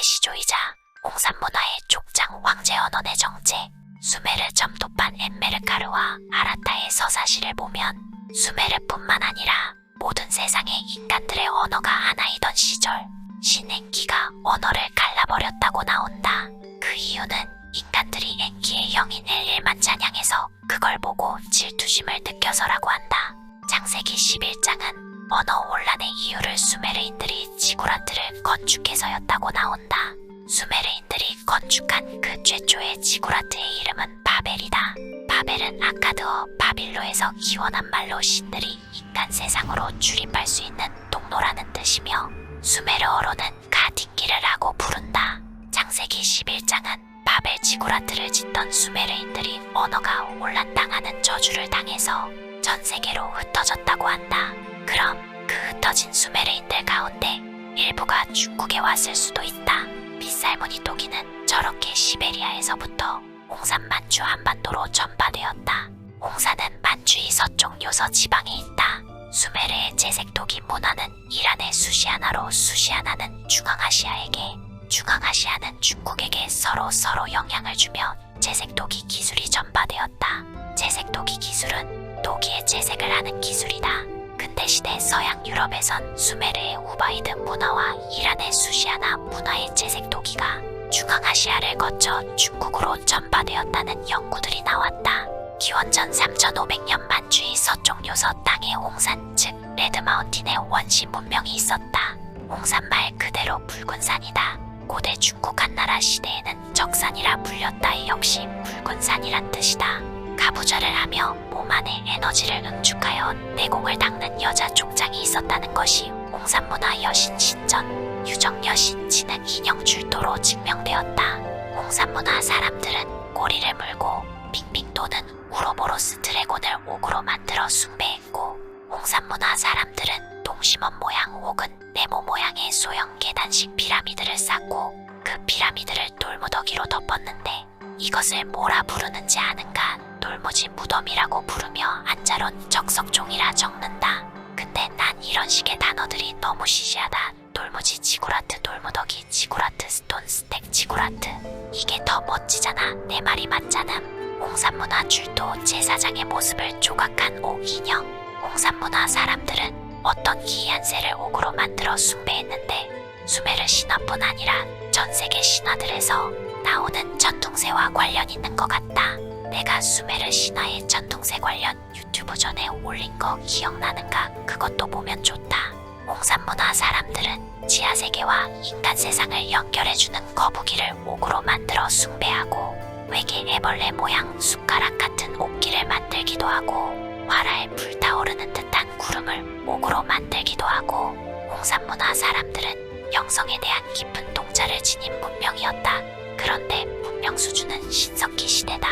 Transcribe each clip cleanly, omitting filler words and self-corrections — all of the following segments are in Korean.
시조이자 홍산문화의 족장 황제 언어의 정체, 수메르 점토판 엠메르카르와 아라타의 서사시를 보면 수메르뿐만 아니라 모든 세상의 인간들의 언어가 하나이던 시절, 신 엔키가 언어를 갈라버렸다고 나온다. 그 이유는 인간들이 엔키의 형인 엘일만 찬양해서 그걸 보고 질투심을 느껴서라고 한다. 창세기 11장은 언어 혼란의 이유를 수메르인들이 지구라트를 건축해서였다고 나온다. 수메르인들이 건축한 그 최초의 지구라트의 이름은 바벨이다. 바벨은 아카드어 바빌로에서 기원한 말로 신들이 인간 세상으로 출입할 수 있는 통로라는 뜻이며 수메르어로는 가딘기르라고 부른다. 창세기 11장은 바벨 지구라트를 짓던 수메르인들이 언어가 혼란당하는 저주를 당해서 전 세계로 흩어졌다고 한다. 그럼 그 흩어진 수메르인들 가운데 일부가 중국에 왔을 수도 있다. 빗살무늬 토기는 저렇게 시베리아에서부터 홍산 만주 한반도로 전파되었다. 홍산은 만주의 서쪽 요서 지방에 있다. 수메르의 제색토기 문화는 이란의 수시아나로 수시아나는 중앙아시아에게, 중앙아시아는 중국에게 서로 영향을 주며 제색토기 기술이 전파되었다. 제색토기 기술은 토기의 제색을 하는 기술이다. 근대시대 서양 유럽에선 수메르의 우바이드 문화와 이란의 수시아나 문화의 제색토기가 중앙아시아를 거쳐 중국으로 전파되었다는 연구들이 나왔다. 기원전 3500년 만주의 서쪽 요서 땅에 홍산, 즉 레드마운틴의 원시 문명이 있었다. 홍산 말 그대로 붉은 산이다. 고대 중국 한나라 시대에는 적산이라 불렸다. 역시 붉은 산이란 뜻이다. 가부좌를 하며 몸 안에 에너지를 응축하여 내공을 닦는 여자 족장이 있었다는 것이 홍산문화 여신 신전, 유정 여신 진흙 인형 출토로 증명되었다. 홍산문화 사람들은 꼬리를 물고 빙빙 도는 우로보로스 드래곤을 옥으로 만들어 숭배했고, 홍산문화 사람들은 동심원 모양 혹은 네모 모양의 소형 계단식 피라미드를 쌓고 그 피라미드를 돌무더기로 덮었는데 이것을 뭐라 부르는지 아는가? 돌무지 무덤이라고 부르며 한자론 적석종이라 적는다. 근데 난 이런 식의 단어들이 너무 시시하다. 돌무지 지구라트, 돌무더기 지구라트, 스톤 스택 지구라트. 이게 더 멋지잖아. 내 말이 맞잖아. 홍산문화 출도 제사장의 모습을 조각한 옥 인형. 홍산문화 사람들은 어떤 기이한 새를 옥으로 만들어 숭배했는데 수메르 신화뿐 아니라 전 세계 신화들에서 나오는 전통새와 관련 있는 것 같다. 내가 수메르 신화의 전통새 관련 유튜브 전에 올린 거 기억나는가? 그것도 보면 좋다. 홍산문화 사람들은 지하세계와 인간 세상을 연결해주는 거북이를 옥으로 만들어 숭배하고 외계 애벌레 모양 숟가락 같은 옥기를 만들기도 하고 활활 불타오르는 듯한 구름을 옥으로 만들기도 하고, 홍산문화 사람들은 영성에 대한 깊은 통찰을 지닌 문명이었다. 그런데 문명 수준은 신석기 시대다.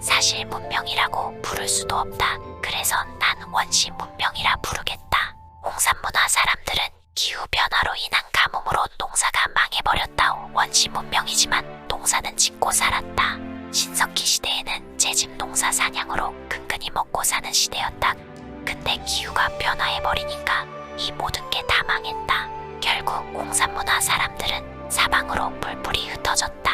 사실 문명이라고 부를 수도 없다. 그래서 난 원시 문명이라 부르겠다. 홍산문화 사람들은 기후변화로 인한 가뭄으로 농사가 망해버렸다. 원시 문명이지만 농사는 짓고 살았다. 신석기 시대에는 재집 농사 사냥으로 근근히 먹고 사는 시대였다. 근데 기후가 변화해버리니까 이 모든 게 다 망했다. 결국 홍산문화 사람들은 사방으로 뿔뿔이 흩어졌다.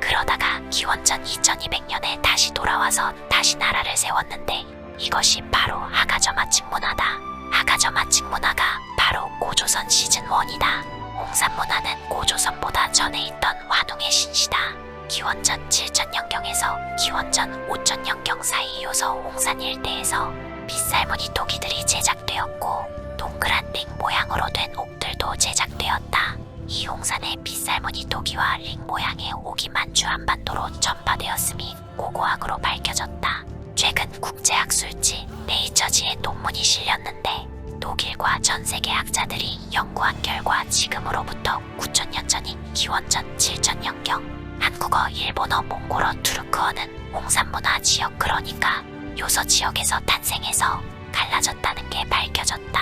그러다가 기원전 2200년에 다시 돌아와서 다시 나라를 세웠는데 이것이 바로 하가저마측 문화다. 하가저마측 문화가 바로 고조선 시즌1이다. 홍산문화는 고조선보다 전에 있던 환웅의 신시다. 기원전 7000년경에서 기원전 5000년경 사이 요서 홍산 일대에서 빗살무늬 토기들이 제작되었고 동그란 링 모양으로 된 옥들도 제작되었다. 이 홍산의 빗살무늬 토기와 링 모양의 옥이 만주 한반도로 전파되었음이 고고학으로 밝혀졌다. 최근 국제학술지 네이처지에 논문이 실렸는데 독일과 전 세계 학자들이 연구한 결과 지금으로부터 9000년 전인 기원전 7000년경 한국어, 일본어, 몽골어, 투르크어는 홍산문화 지역 그러니까 요서 지역에서 탄생해서 갈라졌다는 게 밝혀졌다.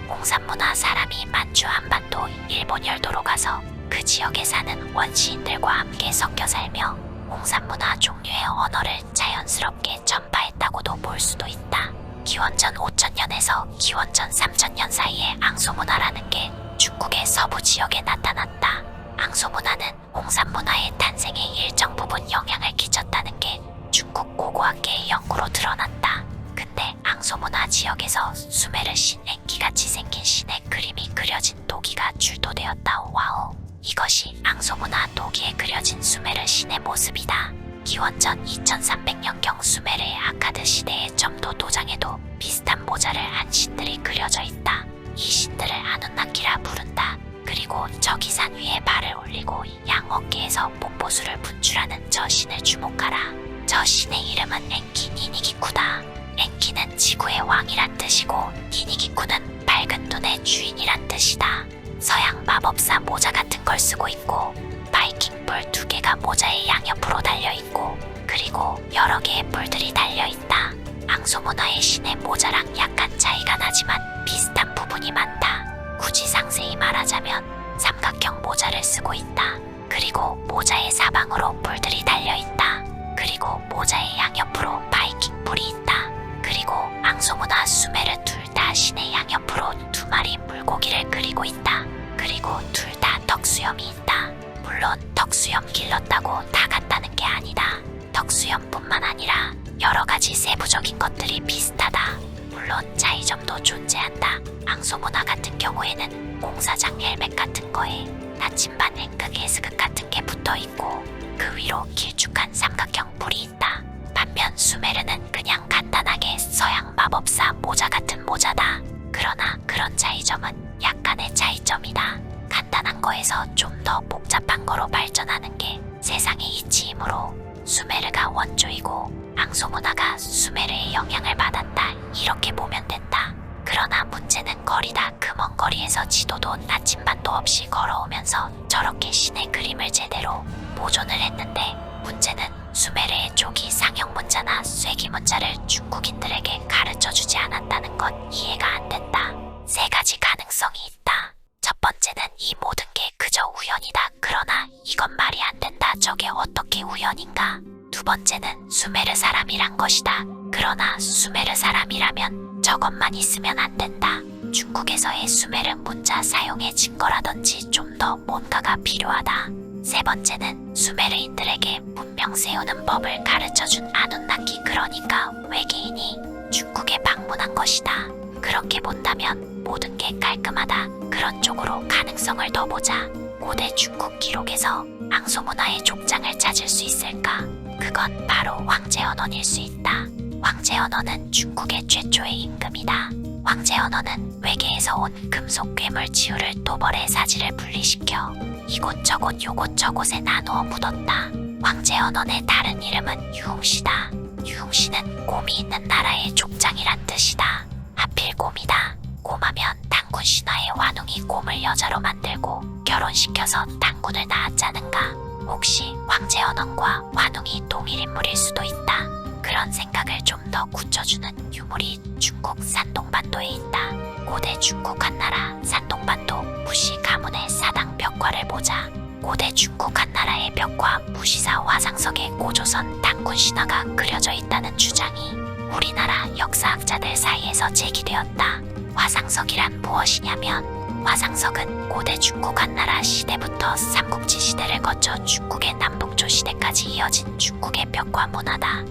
홍산문화 사람이 만주 한반도 일본 열도로 가서 그 지역에 사는 원시인들과 함께 섞여 살며 홍산문화 종류의 언어를 자연스럽게 전파했다고도 볼 수도 있다. 기원전 5000년에서 기원전 3000년 사이에 앙소문화라는 게 중국의 서부 지역에 나타났다. 앙소문화는 공산 문화의 탄생에 일정 부분 영향을 끼쳤다는 게 중국 고고학계의 연구로 드러났다. 근데 앙소문화 지역에서 수메르 신 엔기같이 생긴 신의 그림이 그려진 도기가 출토되었다. 와우. 이것이 앙소문화 도기에 그려진 수메르 신의 모습이다. 기원전 2300년경 수메르의 아카드 시대의 점도 도장에도 비슷한 모자를 한 신들이 그려져 있다. 이 신들을 아누나키라 부른다. 그리고 저기 산 위에 발을 올리고 양 어깨에서 폭포수를 분출하는 저 신을 주목하라. 저 신의 이름은 엔키 니니기쿠다. 엔키는 지구의 왕이란 뜻이고 니니기쿠는 밝은 눈의 주인이란 뜻이다. 서양 마법사 모자 같은 걸 쓰고 있고 바이킹 뿔 2개가 모자의 양옆으로 달려있고 그리고 여러 개의 뿔들이 달려있다. 앙소문화의 신의 모자랑 약간 차이가 나지만 비슷한 부분이 많다. 굳이 상세히 말하자면 삼각형 모자를 쓰고 있다. 그리고 모자의 사방으로 뿔들이 달려있다. 그리고 모자의 양옆으로 바이킹 뿔이 있다. 그리고 앙소문화 수메르 둘 다 신의 양옆으로 2마리 물고기를 그리고 있다. 그리고 둘 다 턱수염이 있다. 물론 턱수염 길렀다고 다 같다는 게 아니다. 턱수염뿐만 아니라 여러 가지 세부적인 것들이 비슷하다. 물론 차이점도 존재한다. 앙소문화 같은 경우에는 공사장 헬멧 같은 거에 나침반 N극 S극 같은 게 붙어있고 그 위로 길쭉한 삼각형 뿔이 있다. 반면 수메르는 그냥 간단하게 서양 마법사 모자 같은 모자다. 그러나 그런 차이점은 약간의 차이점이다. 간단한 거에서 좀 더 복잡한 거로 발전하는 게 세상의 이치이므로 수메르가 원조이고 앙소문화가 수메르의 영향을 받았다. 이렇게 보면 된다. 그러나 문제는 거리다. 그 먼 거리에서 지도도 나침반도 없이 걸어오면서 저렇게 신의 그림을 제대로 보존을 했는데 문제는 수메르의 조기 상형 문자나 쇠기 문자를 중국인들에게 가르쳐주지 않았다는 건 이해가 안 된다. 3가지 가능성이 있다. 첫 번째는 이 모든 게 그저 우연이다. 그러나 이건 말이 안 된다. 저게 어떻게 우연인가? 두 번째는 수메르 사람이란 것이다. 그러나 수메르 사람이라면 저것만 있으면 안 된다. 중국에서의 수메르 문자 사용의 증거라든지 좀 더 뭔가가 필요하다. 세 번째는 수메르인들에게 문명 세우는 법을 가르쳐준 아누나키, 그러니까 외계인이 중국에 방문한 것이다. 그렇게 본다면 모든 게 깔끔하다. 그런 쪽으로 가능성을 더 보자. 고대 중국 기록에서 앙소문화의 족장을 찾을 수 있을까? 그건 바로 황제 언원일 수 있다. 황제 언원은 중국의 최초의 임금이다. 황제 언원은 외계에서 온 금속 괴물 치유를 도벌의 사지를 분리시켜 이곳저곳 요곳저곳에 나누어 묻었다. 황제 언원의 다른 이름은 유흥시다. 유흥시는 곰이 있는 나라의 족장이란 뜻이다. 하필 곰이다. 곰하면 당군 신화의 완웅이 곰을 여자로 만들고 결혼시켜서 당군을 낳았자는가. 혹시 황제 언원과 완웅이 동일인물일 수도 있다. 그런 생각을 좀 더 굳혀주는 유물이 중국 산동반도에 있다. 고대 중국 한나라 산동반도 무시 가문의 사당 벽화를 보자. 고대 중국 한나라의 벽화 무시사 화상석에 고조선 당군 신화가 그려져 있다는 주장이 우리나라 역사학자들 사이에서 제기되었다. 화상석이란 무엇이냐면 화상석은 고대 중국 한나라 시대부터 삼국지 시대를 거쳐 중국의 남북조 시대까지 이어진 중국의 벽화 문화다.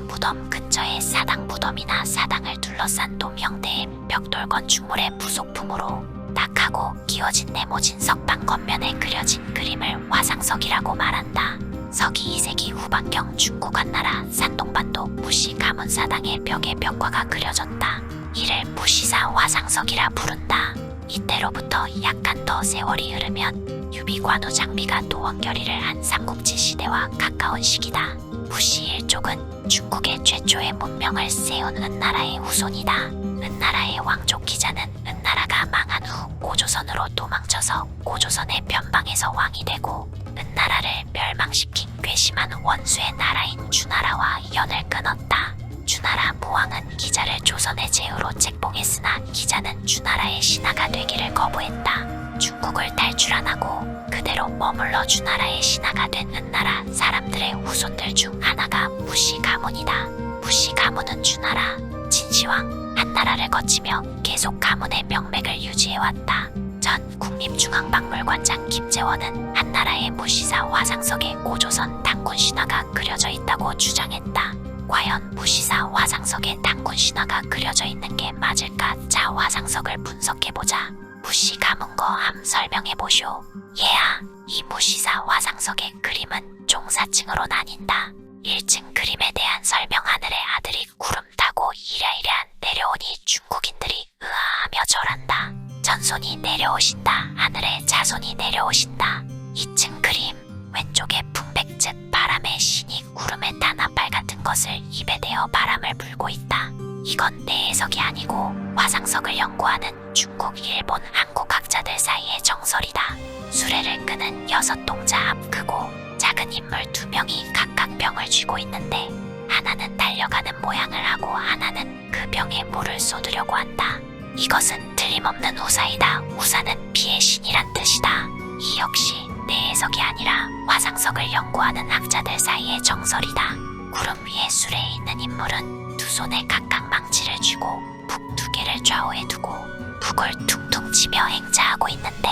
무덤 근처의 사당 무덤이나 사당을 둘러싼 도명대의 벽돌 건축물의 부속품으로 낙하고 끼워진 네모진 석방 겉면에 그려진 그림을 화상석이라고 말한다. 서기 2세기 후반경 중국 한나라 산동반도 무시 가문 사당의 벽에 벽화가 그려졌다. 이를 무시사 화상석이라 부른다. 이때로부터 약간 더 세월이 흐르면 유비관우 장비가 도원결의를 한 삼국지 시대와 가까운 시기다. 무시 일족은 중국의 최초의 문명을 세운 은나라의 후손이다. 은나라의 왕족 기자는 은나라가 망한 후 고조선으로 도망쳐서 고조선의 변방에서 왕이 되고 은나라를 멸망시킨 괘씸한 원수의 나라인 주나라와 연을 끊었다. 주나라 무왕은 기자를 조선의 제후로 책봉했으나 기자는 주나라의 신하가 되기를 거부했다. 중국을 탈출 안 하고 그대로 머물러 주나라의 신하가 된 은나라 사람들의 후손들 중 하나가 무시 가문이다. 무시 가문은 주나라, 진시황, 한나라를 거치며 계속 가문의 명맥을 유지해왔다. 전 국립중앙박물관장 김재원은 한나라의 무시사 화상석에 고조선 단군 신화가 그려져 있다고 주장했다. 과연 무시사 화상석에 단군 신화가 그려져 있는 게 맞을까? 자, 화상석을 분석해보자. 무시 가문거 함 설명해보쇼. 얘야, 이 무시사 화상석의 그림은 총 4층으로 나뉜다. 1층 그림에 대한 설명. 하늘의 아들이 구름 타고 이랴이랴 내려오니 중국인들이 으아하며 절한다. 전손이 내려오신다. 하늘의 자손이 내려오신다. 2층 그림 왼쪽에 풍백 즉 바람의 신이 구름에 탄 앞발 같은 것을 입에 대어 바람을 불고 있다. 이건 내 해석이 아니고 화상석을 연구하는 중국, 일본, 한국 학자들 사이의 정설이다. 수레를 끄는 6동자 앞 크고 작은 인물 2명이 각각 병을 쥐고 있는데 하나는 달려가는 모양을 하고 하나는 그 병에 물을 쏟으려고 한다. 이것은 틀림없는 우사이다. 우사는 비의 신이란 뜻이다. 이 역시 내 해석이 아니라 화상석을 연구하는 학자들 사이의 정설이다. 구름 위에 수레에 있는 인물은 두 손에 각각 망치를 쥐고 북 2개를 좌우에 두고 북을 퉁퉁 치며 행차하고 있는데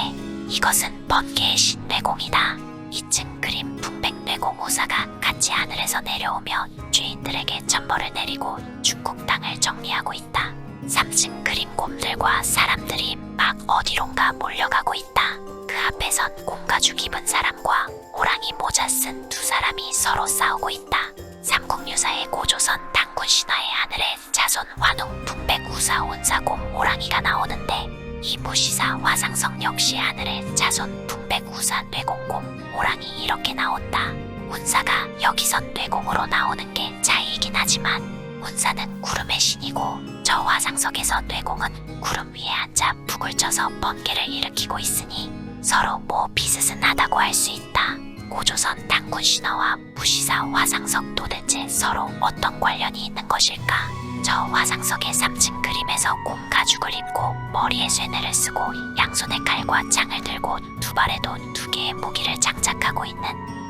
이것은 번개의 신 뇌공이다. 2층 그림 풍백 뇌공 우사가 같이 하늘에서 내려오며 죄인들에게 천벌을 내리고 중국 땅을 정리하고 있다. 3층 그림 곰들과 사람들이 막 어디론가 몰려가고 있다. 그 앞에선 곰가죽 입은 사람과 호랑이 모자 쓴 2사람이 서로 싸우고 있다. 삼국유사의 고조선 단군 신화의 하늘에 자손 환웅 풍백 우사 운사곰 호랑이가 나오는데 이 무시사 화상석 역시 하늘에 자손 풍백 우사 뇌공곰 호랑이 이렇게 나온다. 운사가 여기선 뇌공으로 나오는 게 차이이긴 하지만 운사는 구름의 신이고 저 화상석에서 뇌공은 구름 위에 앉아 북을 쳐서 번개를 일으키고 있으니 서로 뭐 비슷하다고 할 수 있다. 고조선 단군 신화와 무시사 화상석 도대체 서로 어떤 관련이 있는 것일까? 저 화상석의 3층 그림에서 곰 가죽을 입고 머리에 쇠뇌를 쓰고 양손에 칼과 창을 들고 2발에도 2개의 무기를 장착하고 있는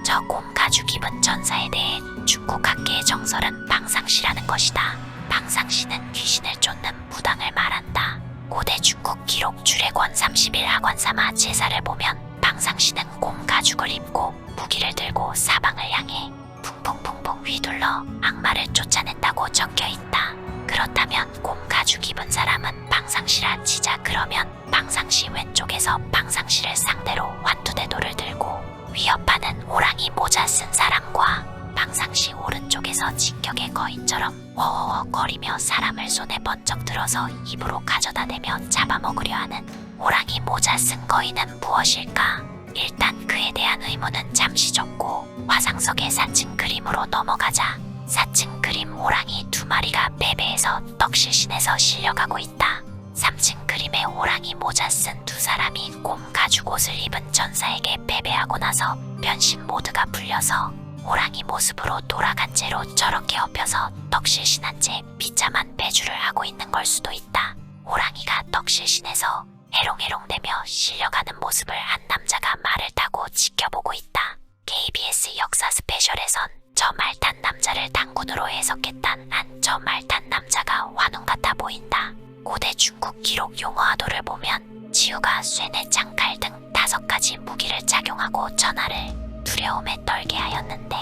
저 곰 가죽 입은 전사에 대해 중국 학계의 정설은 방상시라는 것이다. 방상시는 귀신을 쫓는 무당을 말한다. 고대 중국 기록 주례권 30일 하관사마 제사를 보면 방상시는 곰 가죽을 입고 무기를 들고 사방을 향해 풍풍풍풍 휘둘러 악마를 쫓아낸다고 적혀있다. 그렇다면 곰 가죽 입은 사람은 방상시라 치자. 그러면 방상시 왼쪽에서 방상시를 상대로 환투대도를 들고 위협하는 호랑이 모자 쓴 사람과 방상시 오른쪽에서 진격의 거인처럼 워워워 거리며 사람을 손에 번쩍 들어서 입으로 가져다 대며 잡아먹으려 하는 호랑이 모자 쓴 거인은 무엇일까? 일단 그에 대한 의문은 잠시 접고 화상석의 4층 그림으로 넘어가자. 4층 그림 호랑이 2마리가 베베에서 떡실신에서 실려가고 있다. 3층 그림의 호랑이 모자 쓴 2사람이 곰 가죽 옷을 입은 전사에게 베베하고 나서 변신 모드가 풀려서 호랑이 모습으로 돌아간 채로 저렇게 엎여서 떡실신한 채 비참한 배주를 하고 있는 걸 수도 있다. 호랑이가 떡실신에서 해롱해롱대며 실려가는 모습을 한 남자가 말을 타고 지켜보고 있다. KBS 역사 스페셜에선 저 말 탄 남자를 단군으로 해석했단 한 저 말 탄 남자가 환웅 같아 보인다. 고대 중국 기록 용어하도를 보면 지우가 쇠뇌 창칼 등 5가지 무기를 착용하고 전하를 두려움에 떨게 하였는데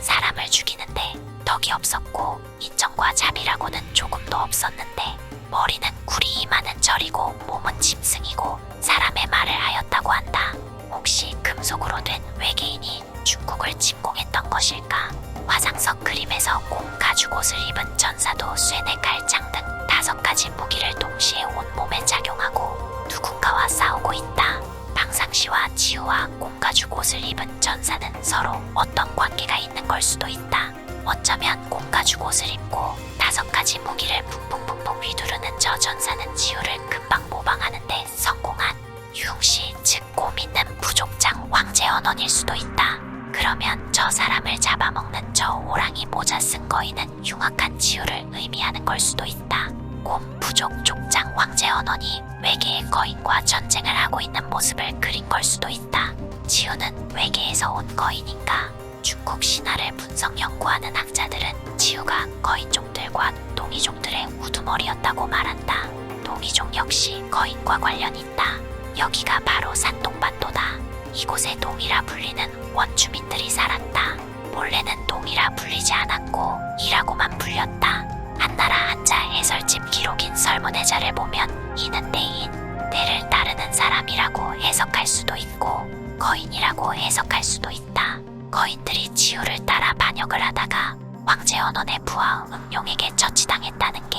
사람을 죽이는데 덕이 없었고 인정과 자비라고는 조금도 없었는데 머리는 구리 이마는 절이고 몸은 짐승이고 사람의 말을 하였다고 한다. 혹시 금속으로 된 외계인이 중국을 침공했던 것일까? 화상석 그림에서 곰 가죽 옷을 입은 전사도 쇠뇌 칼창 등 5가지 무기를 동시에 온몸에 착용하고 누군가와 싸우고 있다. 방상시와 지우와 곰 가죽 옷을 입은 전사는 서로 어떤 관계가 있는 걸 수도 있다. 어쩌면 곰 가죽 옷을 입고 5가지 무기를 푹푹푹푹 휘두르는 저 전사는 지우를 금방 모방하는데 성공한 유흥시 즉 곰 있는 부족장 황제 언원일 수도 있다. 그러면 저 사람을 잡아먹는 저 호랑이 모자 쓴 거인은 흉악한 지우를 의미하는 걸 수도 있다. 곰 부족 족장 황제 언원이 외계의 거인과 전쟁을 하고 있는 모습을 그린 걸 수도 있다. 지우는 외계에서 온 거인인가? 중국 신화를 분석 연구하는 학자들은 지우가 거인족들과 동이족들의 우두머리였다고 말한다. 동이족 역시 거인과 관련이 있다. 여기가 바로 산동반도다. 이곳에 동이라 불리는 원주민들이 살았다. 본래는 동이라 불리지 않았고 이라고만 불렸다. 한나라 한자 해설집 기록인 설문해자를 보면 이는 대인, 대를 따르는 사람이라고 해석할 수도 있고 거인이라고 해석할 수도 있다. 거인들이 지우를 따라 반역을 하다가 황제 언원의 부하 응용에게 처치당했다는 게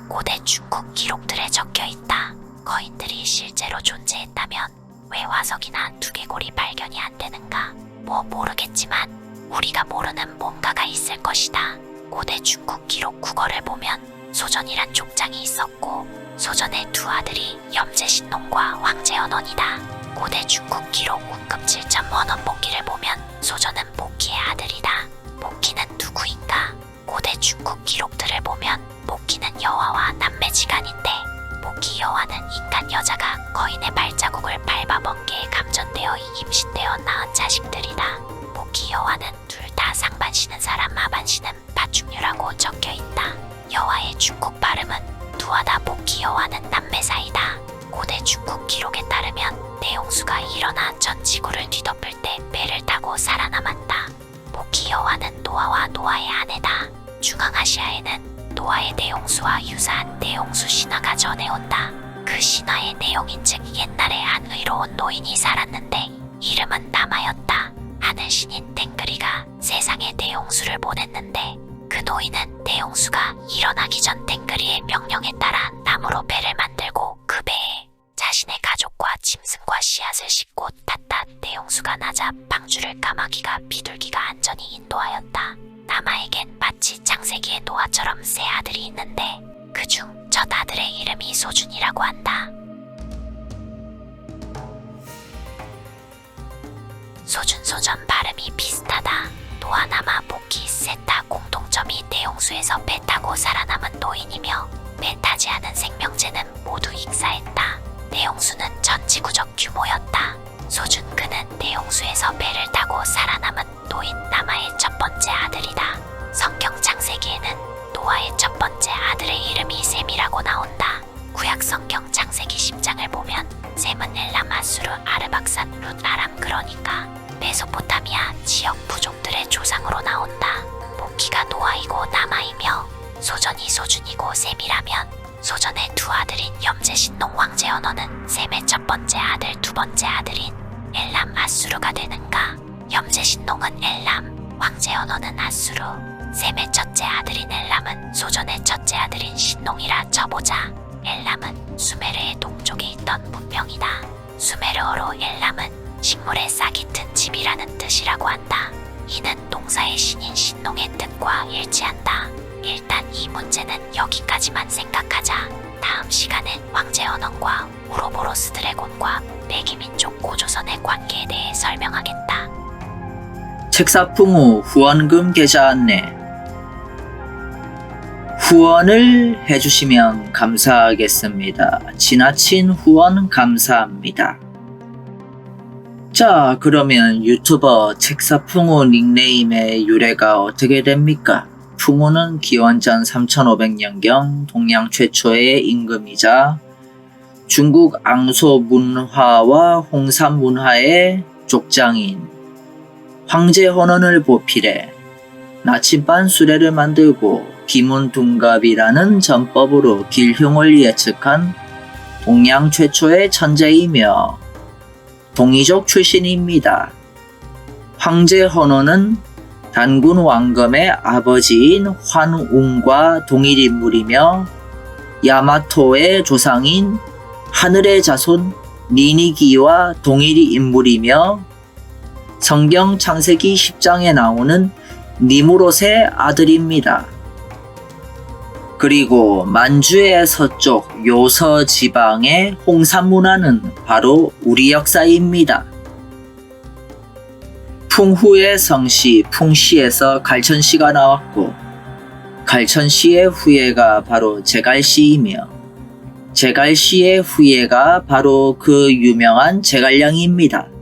고대 중국 기록들에 적혀 있다. 거인들이 실제로 존재했다면 왜 화석이나 두개골이 발견이 안 되는가? 뭐 모르겠지만 우리가 모르는 뭔가가 있을 것이다. 고대 중국 기록 국어를 보면 소전이란 족장이 있었고 소전의 두 아들이 염제신농과 황제언원이다. 고대 중국 기록 운급 7점 원원 복기를 보면 소전은 복기의 아들이다. 복기는 누구인가? 고대 중국 기록들을 보면 복기는 여와와 남매지간인데 복기 여와는 인간 여자가 거인의 발자국을 밟아 번개에 감전되어 임신되어 낳은 자식들이다. 복기 여와는 둘 다 상반신은 사람 하반신은 파충류라고 적혀 있다. 여와의 중국 발음은 두하다. 복기 여와는 남매 사이다. 고대 중국 기록에 따르면 대홍수가 일어나 전 지구를 뒤덮을 때 배를 타고 살아남았다. 복기 여와는 노아와 노아의 아내다. 중앙아시아에는 노아의 대홍수와 유사한 대홍수 신화가 전해온다. 그 신화의 내용인즉 옛날에 한 의로운 노인이 살았는데 이름은 나마였다. 하늘신인 땡그리가 세상에 대홍수를 보냈는데 그 노인은 대홍수가 일어나기 전 땡그리의 명령에 따라 나무로 배를 만들고 그 배에 자신의 가족과 짐승과 씨앗을 싣고 탔다. 대홍수가 나자 방주를 까마귀가 비둘기가 안전히 인도하였다. 나마에겐 마치 창세기의 노아처럼 세 아들이 있는데 그중 첫 아들의 이름이 소준이라고 한다. 소준 소전 발음이 비슷하다. 노아 나마 복기 셋 다 공통점이 대홍수에서 배 타고 살아남은 노인이며 배 타지 않은 생명체는 모두 익사했다. 대홍수는 전 지구적 규모였다. 소준 그는 대홍수에서 배를 타고 살아남은 노인 나마의 첫 번째 아들이다. 성경 창세기에는 노아의 첫 번째 아들의 이름이 셈이라고 나온다. 구약 성경 창세기 10장을 보면 셈은 엘람 아수르 아르박산 룻 아람 그러니까 메소포타미아 지역 부족들의 조상으로 나온다. 복기가 노아이고 나마이며 소전이 소준이고 셈이라면 소전의 두 아들인 염제신농 황제언어는 셈의 첫 번째 아들 두 번째 아들인 엘람 아수르가 되는가? 염제신농은 엘람, 황제언어는 아수르. 셈의 첫째 아들인 엘람은 소전의 첫째 아들인 신농이라 쳐보자. 엘람은 수메르의 동쪽에 있던 문명이다. 수메르어로 엘람은 식물의 싹이 튼 집이라는 뜻이라고 한다. 이는 동사의 신인 신농의 뜻과 일치한다. 일단 이 문제는 여기까지만 생각하자. 다음 시간엔 황제 언원과 우로보로스 드래곤과 백이민족 고조선의 관계에 대해 설명하겠다. 책사풍 후 후원금 계좌 안내. 후원을 해주시면 감사하겠습니다. 지나친 후원 감사합니다. 자, 그러면 유튜버 책사풍우 닉네임의 유래가 어떻게 됩니까? 풍우는 기원전 3500년경 동양 최초의 임금이자 중국 앙소 문화와 홍산 문화의 족장인 황제 헌원을 보필해 나침반 수레를 만들고 기문둔갑이라는 전법으로 길흉을 예측한 동양 최초의 천재이며 동이족 출신입니다. 황제 헌원은 단군 왕검의 아버지인 환웅과 동일 인물이며 야마토의 조상인 하늘의 자손 니니기와 동일 인물이며 성경 창세기 10장에 나오는 니무롯의 아들입니다. 그리고 만주의 서쪽 요서 지방의 홍산 문화는 바로 우리 역사입니다. 풍후의 성씨 풍씨에서 갈천씨가 나왔고 갈천씨의 후예가 바로 제갈씨이며 제갈씨의 후예가 바로 그 유명한 제갈량입니다.